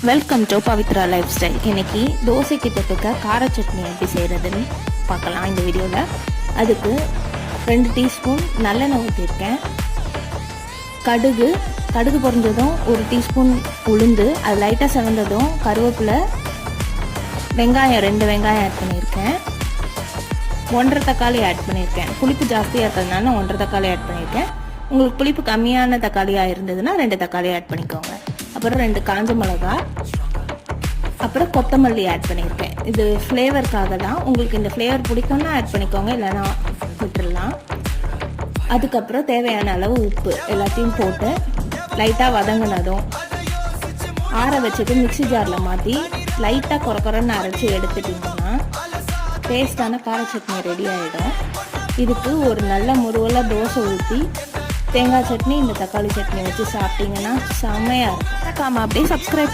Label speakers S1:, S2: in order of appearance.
S1: Welcome to Pavithra life style. இன்னைக்கு தோசைக்கு தொட்டுக்க கார சட்னி எப்படி செய்கிறதுன்னு பார்க்கலாம் இந்த வீடியோவில். அதுக்கு 2 டீஸ்பூன் நல்லெண்ணெய் ஊற்றிருக்கேன். கடுகு பொரிஞ்சதும் 1 டீஸ்பூன் உளுந்து, அது லைட்டாக செவந்ததும் கருவேப்பிலை, வெங்காயம் 2 வெங்காயம் ஆட் பண்ணியிருக்கேன். 1.5 தக்காளி ஆட் பண்ணியிருக்கேன். புளிப்பு ஜாஸ்தியாக இருக்கிறதுனால நான் 1.5 தக்காளி ஆட் பண்ணியிருக்கேன். உங்களுக்கு புளிப்பு கம்மியான தக்காளியாக இருந்ததுன்னா 2 தக்காளி ஆட் பண்ணிக்கோங்க. அப்புறம் 2 காஞ்ச மிளகா, அப்புறம் கொத்தமல்லி ஆட் பண்ணியிருக்கேன். இது ஃப்ளேவருக்காக தான். உங்களுக்கு இந்த ஃப்ளேவர் பிடிக்கும்னா ஆட் பண்ணிக்கோங்க, இல்லைனா விட்டுடலாம். அதுக்கப்புறம் தேவையான அளவு உப்பு எல்லாத்தையும் போட்டு லைட்டாக வதங்கினதும் ஆற வச்சுட்டு மிக்சி ஜாரில் மாற்றி லைட்டாக குறக்குறன்னு அரைச்சி எடுத்துட்டிங்கன்னா டேஸ்டான கார சட்னி ரெடி ஆகிடும். இதுக்கு ஒரு நல்ல முருவலாக தோசை ஊற்றி தேங்காய் சட்னி, இந்த தக்காளி சட்னி வச்சு சாப்பிட்டீங்கன்னா செம்மையாக இருக்கும். அப்படியே சப்ஸ்கிரைப் பண்ணி